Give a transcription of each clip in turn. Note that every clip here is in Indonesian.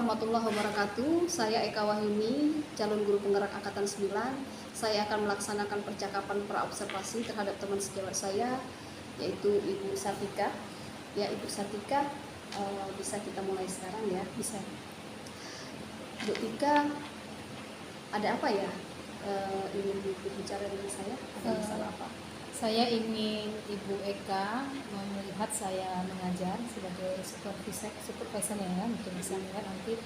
warahmatullahi wabarakatuh. Saya Eka Wahyuni, calon guru penggerak Angkatan 9. Saya akan melaksanakan percakapan praobservasi terhadap teman sejawat saya, yaitu Ibu Sartika. Ya, Ibu Sartika, bisa kita mulai sekarang ya? Bisa. Bu Tika, ada apa ya? Ingin berbicara dengan saya? Ada masalah apa? Saya ingin Ibu Eka melihat saya mengajar sebagai supervisor ya, mungkin bisa melihat nanti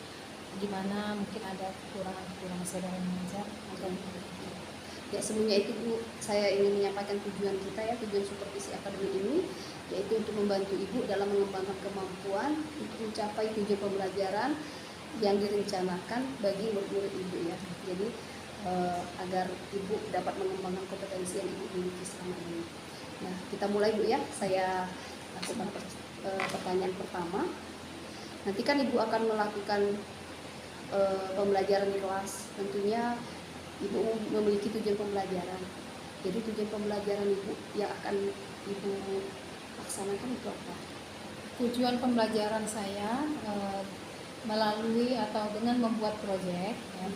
gimana mungkin ada kekurangan saya dalam mengajar. Ya, sebelumnya itu Bu, saya ingin menyampaikan tujuan kita ya, tujuan supervisi akademik ini, yaitu untuk membantu Ibu dalam mengembangkan kemampuan untuk mencapai tujuan pembelajaran yang direncanakan bagi murid-murid Ibu ya. Jadi agar Ibu dapat mengembangkan kompetensi yang Ibu miliki selama ini. Nah, kita mulai Bu ya. Saya lakukan pertanyaan pertama. Nanti kan Ibu akan melakukan pembelajaran di kelas. Tentunya Ibu memiliki tujuan pembelajaran. Jadi tujuan pembelajaran Ibu yang akan Ibu laksanakan itu apa? Tujuan pembelajaran saya melalui atau dengan membuat proyek ya,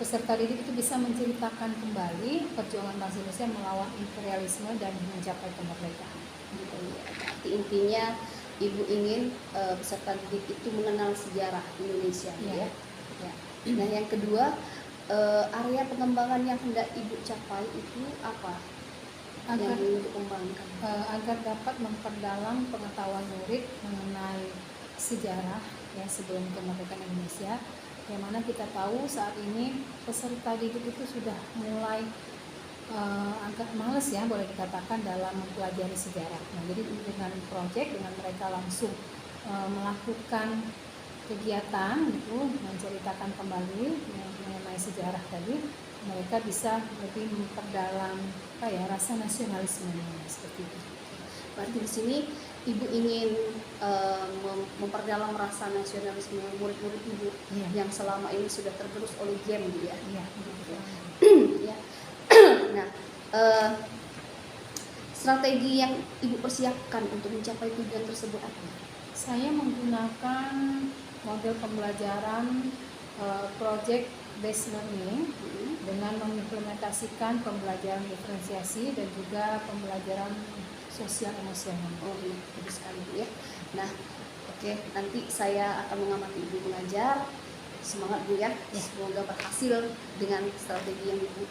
peserta didik itu bisa menceritakan kembali perjuangan bangsa Indonesia melawan imperialisme dan mencapai kemerdekaan. Berarti intinya Ibu ingin peserta didik itu mengenal sejarah Indonesia ya. Ya. Nah, yang kedua, area pengembangan yang hendak Ibu capai itu apa? Agar yang dikembangkan agar dapat memperdalam pengetahuan murid mengenai sejarah ya sebelum kemerdekaan Indonesia. Yang mana kita tahu saat ini peserta didik itu sudah mulai agak males ya, boleh dikatakan, dalam mempelajari sejarah. Nah, jadi dengan proyek, dengan mereka langsung melakukan kegiatan itu, menceritakan kembali mengenai sejarah tadi, mereka bisa lebih memperdalam rasa nasionalismenya seperti itu. Berarti di sini Ibu ingin memperdalam rasa nasionalisme murid-murid Ibu yang selama ini sudah tergerus oleh game gitu ya. Iya. Ya. Nah, strategi yang Ibu persiapkan untuk mencapai tujuan tersebut apa? Saya menggunakan model pembelajaran project based learning dengan mengimplementasikan pembelajaran diferensiasi dan juga pembelajaran sosial emosional. Oh iya, bagus sekali Bu ya. Nah, oke, nanti saya akan mengamati Ibu mengajar. Semangat Bu ya. Semoga berhasil dengan strategi yang Ibu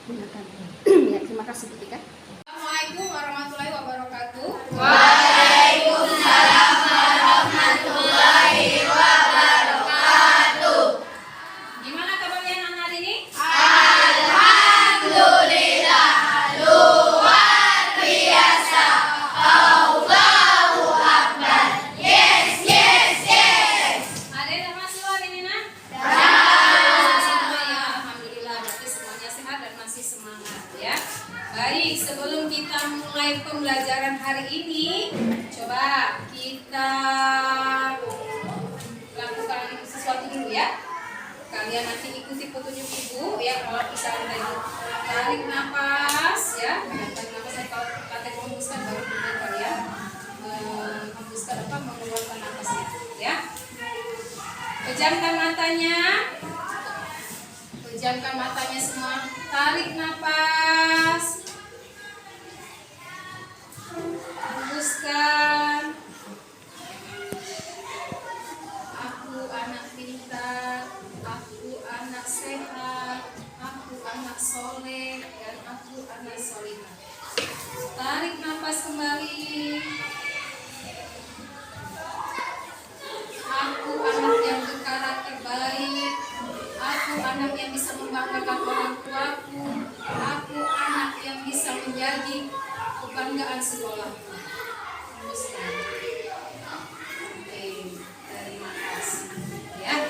gunakan. Ya, terima kasih Bu Tika. Assalamualaikum warahmatullahi wabarakatuh. Waalaikumsalam warahmatullahi wabarakatuh. Gimana kabarnya anak hari ini? Alhamdulillah, luar biasa. Allahu Akbar. Yes, yes, yes. Ada yang masih hari ini nak? Dah. Semua ya, alhamdulillah. Berarti semuanya sehat dan masih semangat ya. Baik, sebelum kita mulai pembelajaran hari ini, coba kita lakukan sesuatu dulu ya. Kalian nanti ikuti petunjuk Ibu ya, kalau bisa tarik nafas ya. Tarik nafas, kalau kata menghembuskan baru kemudian kalian menghembuskan mengeluarkan nafasnya ya. Pejamkan matanya. Pejamkan matanya semua. Tarik nafas. Hembuskan. Aku anak pintar, aku anak sehat, aku anak soleh, dan aku anak solihah. Tarik nafas kembali. Aku anak yang berkarakter baik, aku anak yang bisa membanggakan orang tuaku, aku anak yang bisa menjadi kebanggaan sekolahku. Hembuskan. Oke, terima kasih. Ya.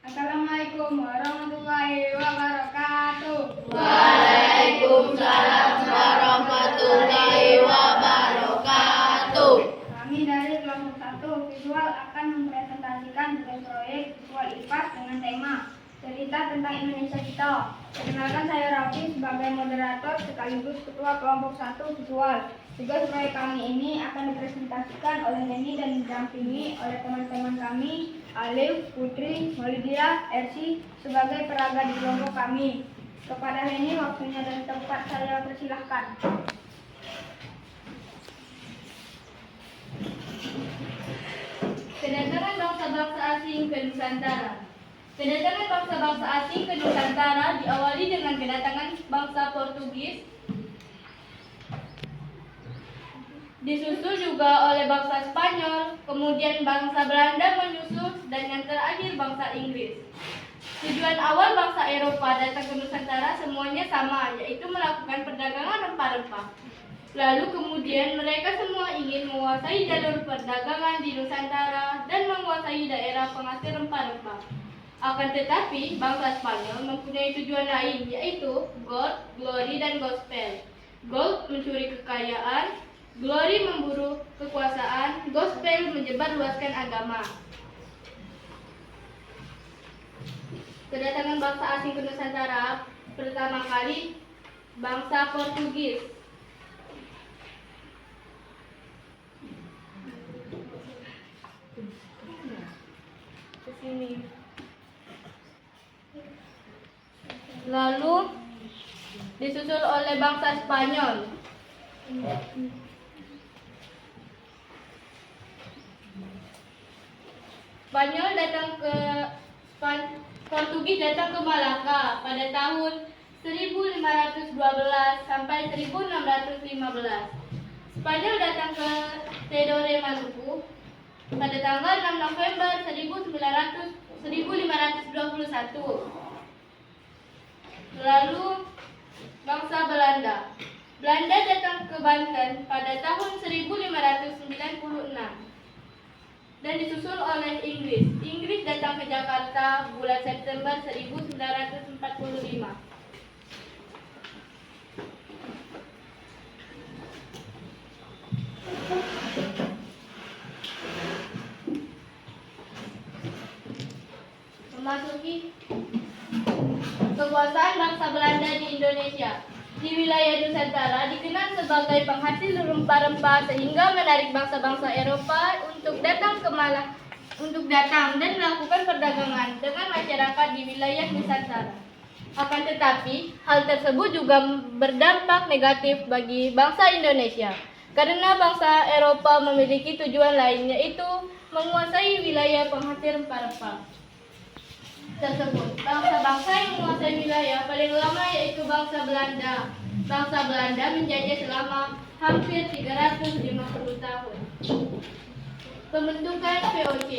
Assalamualaikum warahmatullahi wabarakatuh. Waalaikumsalam warahmatullahi wabarakatuh. Kami dari kelompok 1 visual akan mempresentasikan tugas proyek visual IPAS dengan tema cerita tentang Indonesia kita. Perkenalkan, saya Raffi sebagai moderator sekaligus ketua kelompok 1 visual. Tugas proyek kami ini akan dipresentasikan oleh Neni dan didampingi oleh teman-teman kami Alif, Putri, Maulidia, Ersi sebagai peraga di kelompok kami. Kepada Heni waktunya dan tempat saya persilahkan. Kedatangan bangsa-bangsa asing ke Nusantara. Kedatangan bangsa-bangsa asing ke Nusantara diawali dengan kedatangan bangsa Portugis, disusul juga oleh bangsa Spanyol, kemudian bangsa Belanda menyusul, dan yang terakhir bangsa Inggris. Tujuan awal bangsa Eropa datang ke Nusantara semuanya sama, yaitu melakukan perdagangan rempah-rempah. Lalu kemudian mereka semua ingin menguasai jalur perdagangan di Nusantara dan menguasai daerah penghasil rempah-rempah. Akan tetapi, bangsa Spanyol mempunyai tujuan lain, yaitu gold, glory, dan gospel. Gold mencuri kekayaan, glory memburu kekuasaan, gospel menyebarluaskan agama. Kedatangan bangsa asing ke Nusantara pertama kali bangsa Portugis. Kesini. Lalu disusul oleh bangsa Spanyol. Portugis datang ke Malaka pada tahun 1512 sampai 1615. Spanyol datang ke Tidore Maluku pada tanggal 6 November 1521. Lalu bangsa Belanda. Belanda datang ke Banten pada tahun 1596 dan disusul oleh Inggris. Inggris datang ke Jakarta bulan September 1945. Memasuki kekuasaan bangsa Belanda di Indonesia. Di wilayah Nusantara dikenal sebagai penghasil rempah-rempah sehingga menarik bangsa-bangsa Eropa untuk datang dan melakukan perdagangan dengan masyarakat di wilayah Nusantara. Akan tetapi, hal tersebut juga berdampak negatif bagi bangsa Indonesia karena bangsa Eropa memiliki tujuan lain, yaitu menguasai wilayah penghasil rempah-rempah tersebut. Bangsa-bangsa yang menguasai wilayah paling lama yaitu bangsa Belanda. Bangsa Belanda menjajah selama hampir 350 tahun. Pembentukan VOC.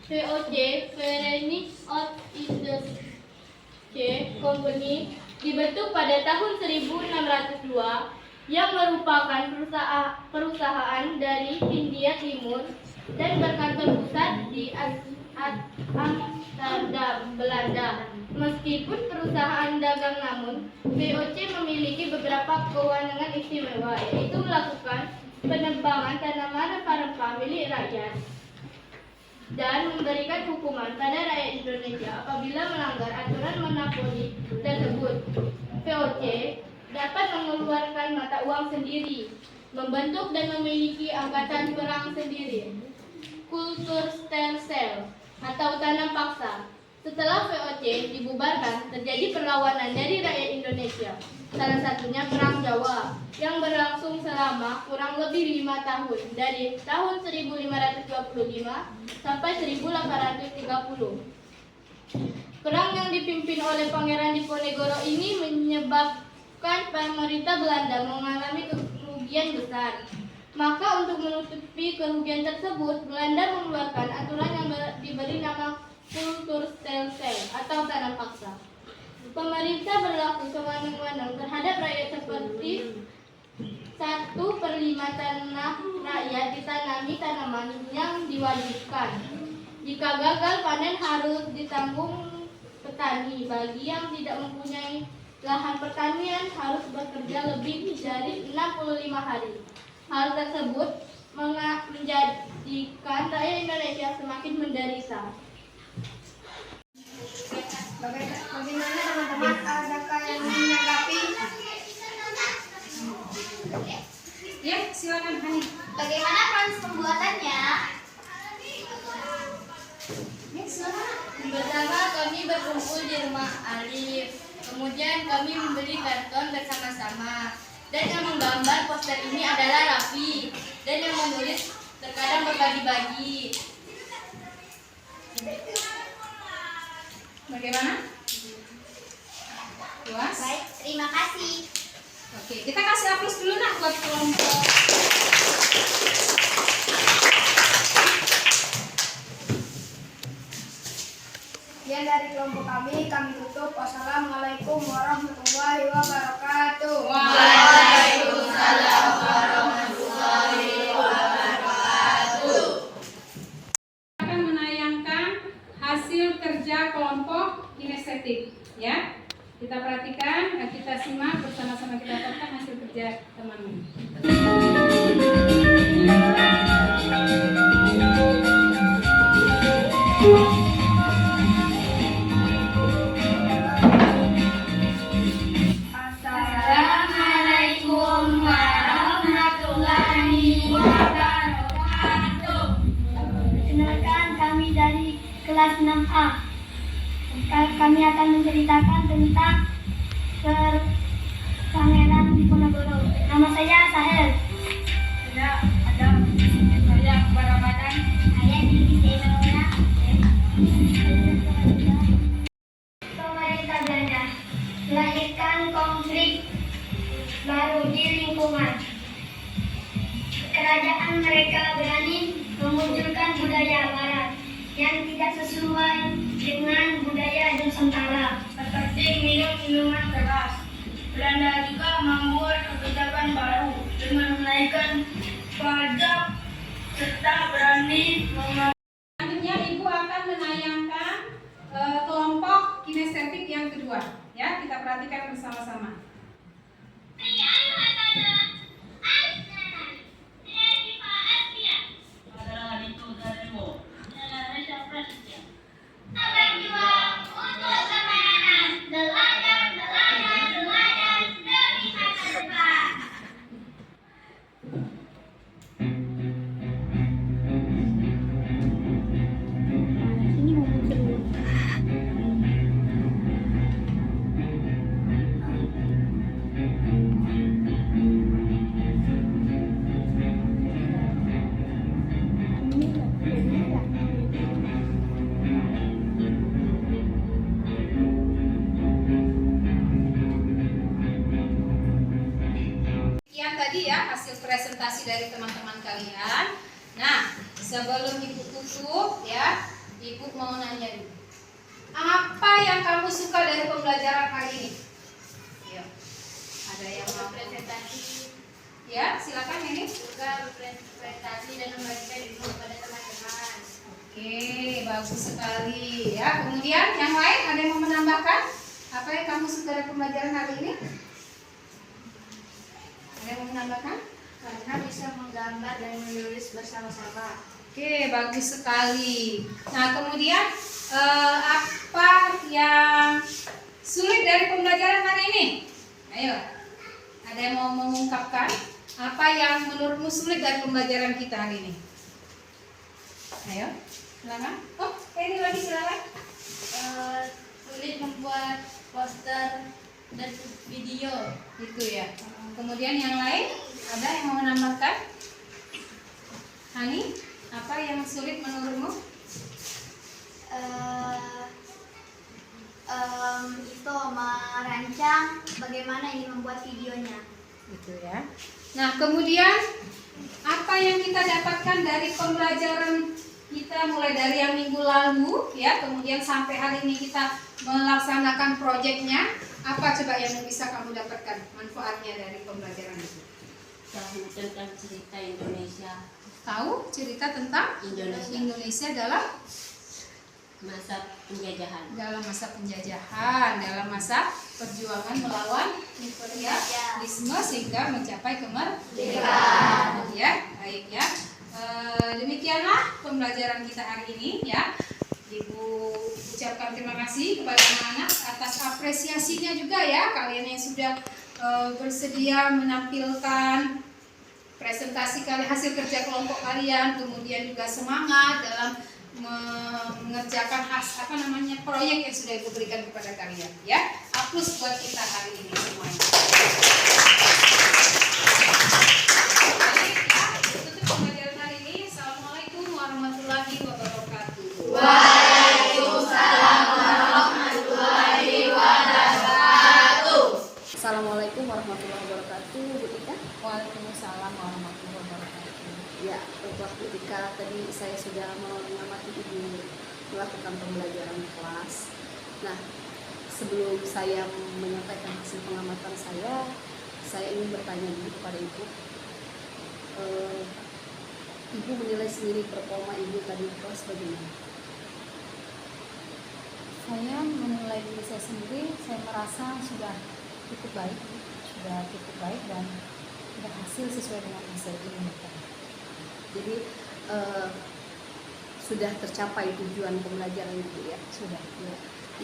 VOC, Verenigde Oost-Indische Compagnie, dibentuk pada tahun 1602 yang merupakan perusahaan dari Hindia Timur dan berkantor pusat di Amsterdam, Belanda. Meskipun perusahaan dagang, namun VOC memiliki beberapa kewenangan istimewa, yaitu melakukan penebangan tanaman rempah-rempah milik rakyat dan memberikan hukuman pada rakyat Indonesia apabila melanggar aturan monopoli tersebut. VOC dapat mengeluarkan mata uang sendiri, membentuk dan memiliki angkatan perang sendiri, Kulturstelsel atau tanam paksa. Setelah VOC dibubarkan, terjadi perlawanan dari rakyat Indonesia. Salah satunya Perang Jawa yang berlangsung selama kurang lebih 5 tahun, dari tahun 1525 sampai 1830. Perang yang dipimpin oleh Pangeran Diponegoro ini menyebabkan pemerintah Belanda mengalami kerugian besar. Maka untuk menutupi kerugian tersebut, Belanda mengeluarkan aturan yang diberi nama Kulturstelsel atau tanam paksa. Pemerintah berlaku sewenang-wenang terhadap rakyat seperti 1/5 tanah rakyat ditanami tanaman yang diwajibkan. Jika gagal panen harus ditanggung petani. Bagi yang tidak mempunyai lahan pertanian harus bekerja lebih dari 65 hari. Hal tersebut menjadikan rakyat Indonesia semakin menderita. Bagaimana teman-teman? Adakah yang menanggapi? Ya, silakan Hani. Bagaimana proses pembuatannya? Pertama kami berkumpul di rumah Alif. Kemudian kami membeli karton bersama-sama. Dan yang menggambar poster ini adalah Raffi. Dan yang menulis terkadang berbagi-bagi. Bagaimana? Puas? Baik, terima kasih. Oke, kita kasih aplaus dulu nak buat kelompok. Sekian dari kelompok kami tutup. Wassalamualaikum warahmatullahi wabarakatuh. Waalaikumsalam warahmatullahi wabarakatuh. Akan menayangkan hasil kerja kelompok kinestetik, ya. Kita perhatikan, kita simak bersama-sama, kita dapatkan hasil kerja teman-teman. Assalamualaikum warahmatullahi wabarakatuh. Perkenalkan, kami dari kelas 6A. Kami akan menceritakan tentang Pangeran Diponegoro. Nama saya Sahel. Saya Adam. Saya Akbar Ramadan. Saya Didi Zainaluna. Pemerintah Belanda melahirkan konflik baru di lingkungan. Kerajaan mereka berani memunculkan budaya Barat yang tidak sesuai dengan budaya Nusantara, seperti minum minuman keras. Belanda juga membuat kebijakan baru dengan menaikkan pajak serta berani Selanjutnya Ibu akan menayangkan kelompok kinestetik yang kedua. Ya, kita perhatikan bersama-sama. Sekian tadi ya hasil presentasi dari teman-teman kalian. Nah, sebelum Ibu tutup ya, Ibu mau nanya dulu. Apa yang kamu suka dari pembelajaran kali ini? Yuk. Ada yang mau Presentasi Ya, silakan ini. juga berprestasi dan membagikan ilmu kepada teman-teman. Oke, bagus sekali ya. Kemudian yang lain ada yang mau menambahkan? Apa yang kamu suka dari pembelajaran hari ini? Ada yang mau menambahkan? Karena bisa menggambar dan menulis bersama-sama. Oke, bagus sekali. Nah, kemudian apa yang sulit dari pembelajaran hari ini? Ayo, ada yang mau mengungkapkan apa yang menurutmu sulit dari pembelajaran kita hari ini? Ayo, silakan. Oh, ini lagi silakan. Sulit membuat poster dan video. Itu ya. Kemudian yang lain, ada yang mau menambahkan? Hani, apa yang sulit menurutmu? Itu merancang bagaimana ingin membuat videonya. Gitu ya. Nah, kemudian apa yang kita dapatkan dari pembelajaran kita mulai dari yang minggu lalu ya, kemudian sampai hari ini kita melaksanakan proyeknya, apa coba yang bisa kamu dapatkan manfaatnya dari pembelajaran itu? Tahu tentang cerita Indonesia, Tahu cerita tentang Indonesia dalam masa penjajahan. dalam masa perjuangan melawan imperialisme sehingga mencapai kemerdekaan. Ya, baik ya. Demikianlah pembelajaran kita hari ini ya. Ibu ucapkan terima kasih kepada anak-anak atas apresiasinya juga ya, kalian yang sudah bersedia menampilkan presentasi kali hasil kerja kelompok kalian, kemudian juga semangat dalam mengerjakan proyek yang sudah Ibu berikan kepada kalian ya. Aplaus buat kita hari ini semuanya. Baik ya, tutup pembelajaran hari ini. Assalamualaikum warahmatullahi wabarakatuh. Waalaikumsalam warahmatullahi wabarakatuh. Assalamualaikum warahmatullahi wabarakatuh, Bu Tika. Waalaikumsalam warahmatullahi wabarakatuh. Ya, setelah Bu Tika tadi saya sudah mengamati Ibu melakukan pembelajaran di kelas. Nah, sebelum saya menyampaikan hasil pengamatan saya ingin bertanya dulu kepada Ibu. Ibu menilai sendiri performa Ibu tadi di kelas bagaimana? Saya menilai diri saya sendiri, saya merasa sudah cukup baik dan berhasil sesuai dengan yang saya inginkan. Jadi sudah tercapai tujuan pembelajaran Ibu ya? Sudah. Ya.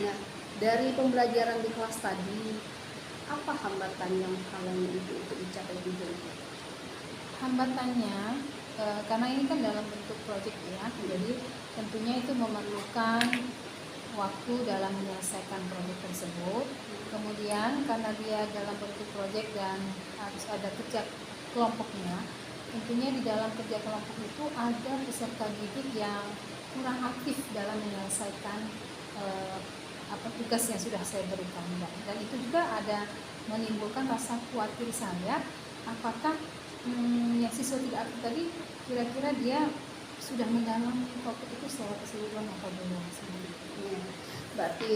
Nah, dari pembelajaran di kelas tadi, apa hambatan yang menghalangi Ibu untuk mencapai tujuan itu? Hambatannya, karena ini kan dalam bentuk proyek ya, jadi tentunya itu memerlukan waktu dalam menyelesaikan proyek tersebut. Kemudian karena dia dalam bentuk proyek dan harus ada kerja kelompoknya, tentunya di dalam kerja kelompok itu ada peserta didik yang kurang aktif dalam menyelesaikan tugas yang sudah saya berikan, dan itu juga ada menimbulkan rasa khawatir saya apakah yang siswa tidak aktif tadi kira-kira dia sudah mendalami topik itu secara keseluruhan atau belum sendiri. Ya. Berarti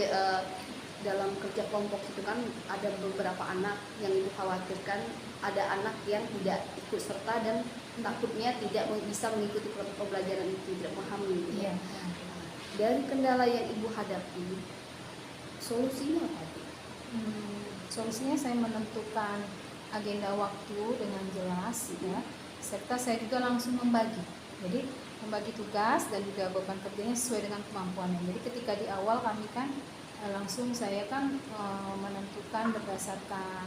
dalam kerja kelompok itu kan ada beberapa anak yang Ibu khawatirkan, ada anak yang tidak ikut serta dan takutnya tidak bisa mengikuti pembelajaran itu, tidak memahami. Iya. Dari kendala yang Ibu hadapi, solusinya apa? Solusinya saya menentukan agenda waktu dengan jelas ya, serta saya juga langsung membagi. Jadi membagi tugas dan juga beban kerjanya sesuai dengan kemampuannya. Jadi ketika di awal kami kan langsung saya kan menentukan berdasarkan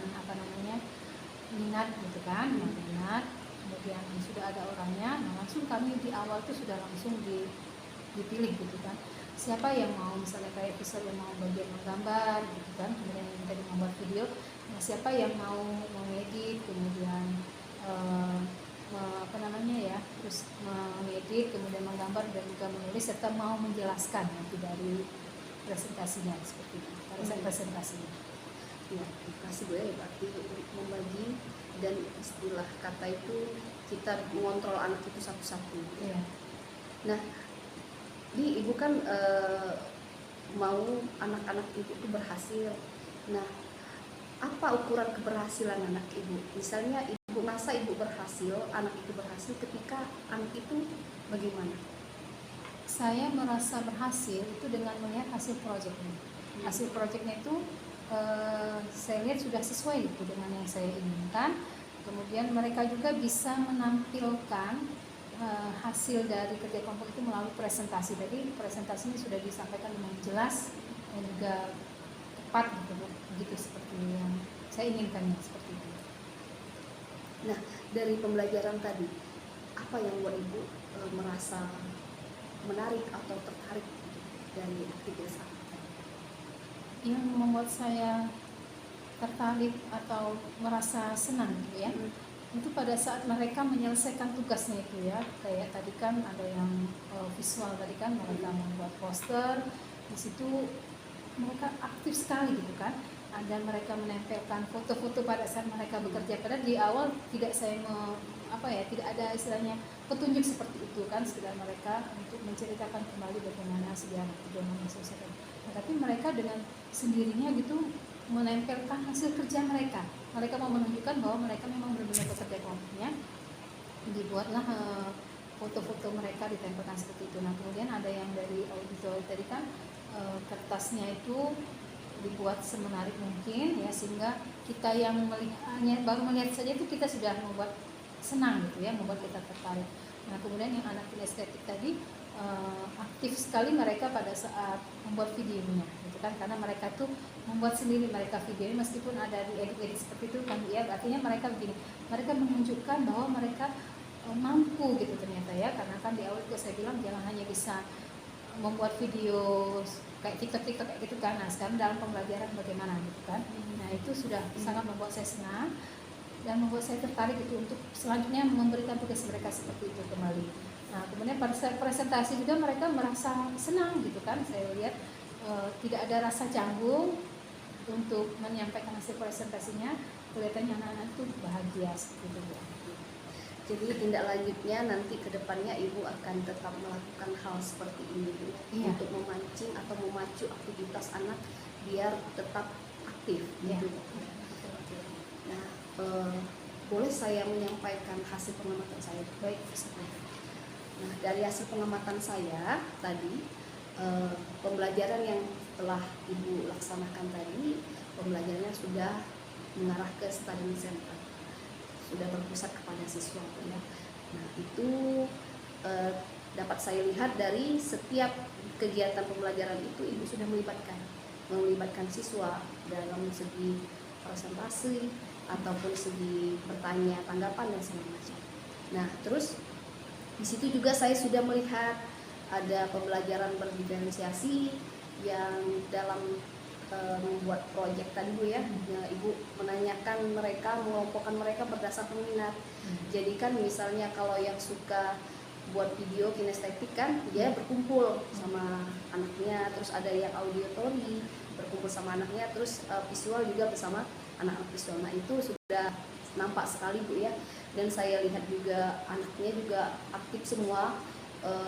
minat gitu kan, minat, kemudian sudah ada orangnya, langsung kami di awal itu sudah langsung dipilih gitu kan, siapa yang mau misalnya kayak visual yang mau bagian menggambar gitu kan, kemudian yang tadi membuat video, siapa yang mau mengedit, kemudian terus mengedit, kemudian menggambar dan juga menulis serta mau menjelaskan nanti dari presentasinya seperti itu, pada saat presentasinya. Ya, kasih Bu ya, berarti membagi dan istilah kata itu kita mengontrol anak itu satu-satu. Iya. Nah, Ibu kan mau anak-anak Ibu itu berhasil. Nah, apa ukuran keberhasilan anak Ibu? Misalnya Ibu merasa Ibu berhasil, anak itu berhasil, ketika anak itu bagaimana? Saya merasa berhasil itu dengan melihat hasil proyeknya. Hasil proyeknya itu saya lihat sudah sesuai itu dengan yang saya inginkan. Kemudian mereka juga bisa menampilkan hasil dari kerja kelompok itu melalui presentasi. Jadi presentasinya sudah disampaikan dengan jelas dan juga tepat begitu seperti yang saya inginkan seperti itu. Nah, dari pembelajaran tadi, apa yang buat Ibu merasa menarik atau tertarik dari aktivitas tadi? Yang membuat saya tertarik atau merasa senang gitu ya, itu pada saat mereka menyelesaikan tugasnya itu ya, kayak tadi kan ada yang visual tadi kan, mereka membuat poster, di situ mereka aktif sekali gitu kan, dan mereka menempelkan foto-foto pada saat mereka bekerja. Padahal di awal tidak saya tidak ada istilahnya petunjuk seperti itu kan, sekedar mereka untuk menceritakan kembali bagaimana sejarah perjuangan masyarakat. Nah, tapi mereka dengan sendirinya gitu menempelkan hasil kerja mereka. Mereka mau menunjukkan bahwa mereka memang benar-benar bekerja kelompoknya. Dibuatlah foto-foto mereka ditempelkan seperti itu. Nah, kemudian ada yang dari auditor tadi kan, kertasnya itu dibuat semenarik mungkin ya, sehingga kita yang melihatnya baru melihat saja itu kita sudah membuat senang gitu ya, membuat kita tertarik. Nah, kemudian yang anak kinestetik tadi aktif sekali mereka pada saat membuat videonya gitu kan, karena mereka tuh membuat sendiri mereka videonya meskipun ada di edit seperti itu kan ya, artinya mereka begini, mereka menunjukkan bahwa mereka mampu gitu ternyata ya, karena kan di awal itu saya bilang jangan hanya bisa membuat video kayak TikTok kayak gitu kan. Nah sekarang dalam pembelajaran bagaimana gitu kan. Nah itu sudah sangat membuat saya senang dan membuat saya tertarik itu untuk selanjutnya memberikan tugas mereka seperti itu kembali. Nah kemudian pada saat presentasi juga mereka merasa senang gitu kan. Saya lihat tidak ada rasa canggung untuk menyampaikan hasil presentasinya. Kelihatannya anak-anak itu bahagia seperti itu. Jadi tindak lanjutnya nanti ke depannya Ibu akan tetap melakukan hal seperti ini Bu, Iya. untuk memancing atau memacu aktivitas anak biar tetap aktif Iya. gitu. Nah, boleh saya menyampaikan hasil pengamatan saya? Baik. Nah, dari hasil pengamatan saya tadi, pembelajaran yang telah Ibu laksanakan tadi, pembelajarannya sudah mengarah ke study center, sudah berpusat kepada siswa ya. Nah itu dapat saya lihat dari setiap kegiatan pembelajaran itu Ibu sudah melibatkan siswa dalam segi presentasi ataupun segi bertanya, tanggapan dan segala macam. Nah terus di situ juga saya sudah melihat ada pembelajaran berdiferensiasi yang dalam membuat proyek tadi Bu ya, Ibu menanyakan mereka, mengelompokkan mereka berdasarkan minat. Jadi kan misalnya kalau yang suka buat video kinestetik kan dia berkumpul sama anaknya, terus ada yang auditory berkumpul sama anaknya, terus visual juga bersama anak-anak visual. Nah itu sudah nampak sekali Bu ya, dan saya lihat juga anaknya juga aktif semua.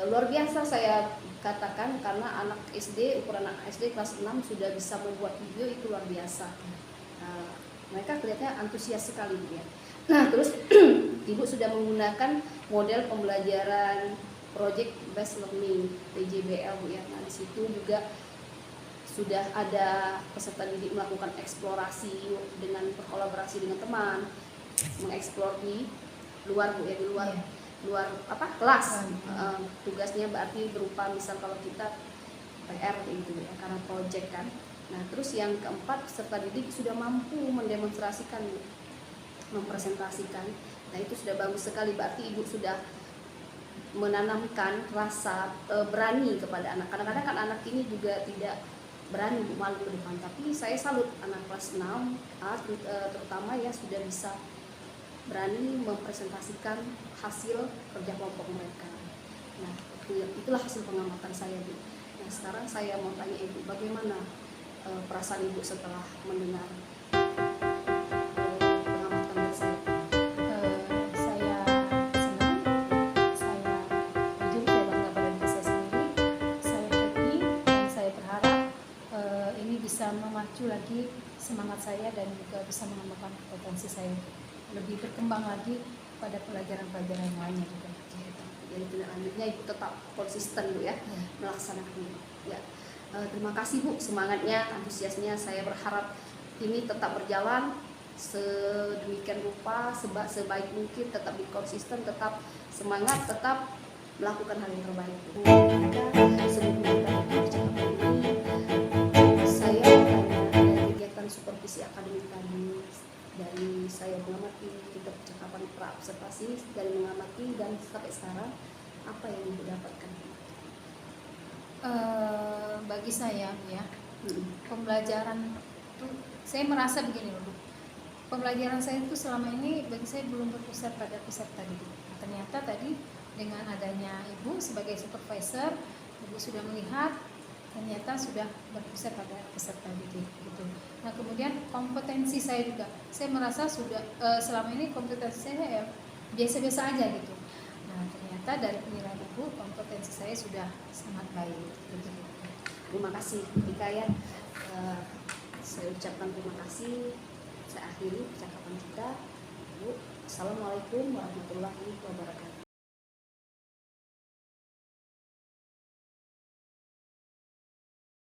Luar biasa saya katakan, karena anak SD, ukuran anak SD kelas 6 sudah bisa membuat video, itu luar biasa. Mereka kelihatannya antusias sekali Bu ya. Nah terus Ibu sudah menggunakan model pembelajaran Project Based Learning PJBL Bu ya. Nah di situ juga sudah ada peserta didik melakukan eksplorasi dengan berkolaborasi dengan teman, mengeksplor di luar Bu ya, di luar kelas. Tugasnya berarti berupa misal kalau kita PR gitu ya, karena project kan. Nah terus yang keempat, peserta didik sudah mampu mendemonstrasikan, mempresentasikan. Nah itu sudah bagus sekali, berarti Ibu sudah menanamkan rasa berani kepada anak. Kadang-kadang kan anak ini juga tidak berani Bu, malu ke depan, tapi saya salut anak kelas 6 terutama ya sudah bisa berani mempresentasikan hasil kerja kelompok mereka. Nah, itulah hasil pengamatan saya Bu. Nah, sekarang saya mau tanya Ibu, bagaimana perasaan Ibu setelah mendengar pengamatan dari saya? Saya senang, jujur saya bangga pada diri saya sendiri, saya happy dan saya berharap ini bisa memacu lagi semangat saya dan juga bisa mengembangkan potensi saya lebih berkembang lagi pada pelajaran-pelajaran yang lainnya juga. Jadi tindak lanjutnya Ibu tetap konsisten Bu ya, melaksanakan ya. Terima kasih Bu, semangatnya, antusiasnya. Saya berharap ini tetap berjalan sedemikian rupa, sebaik mungkin, tetap konsisten, tetap semangat, tetap melakukan hal yang terbaik. Sebelum kita percakapan ini, saya ada kegiatan supervisi akademik tadi dari saya mengamati kita percakapan pra observasi, dari mengamati dan sampai sekarang apa yang Ibu dapatkan? Bagi saya ya, pembelajaran itu saya merasa begini loh Bu. Pembelajaran saya itu selama ini bagi saya belum berpusat pada peserta didik. Ternyata tadi dengan adanya Ibu sebagai supervisor, Ibu sudah melihat ternyata sudah berpusat pada peserta didik gitu. Nah kemudian kompetensi saya juga, saya merasa sudah selama ini kompetensi saya ya biasa-biasa aja gitu. Nah ternyata dari penilaian Ibu kompetensi saya sudah sangat baik gitu. Terima kasih Hikayat. Saya ucapkan terima kasih. Saya akhiri percakapan kita. Bu, Assalamualaikum warahmatullahi wabarakatuh.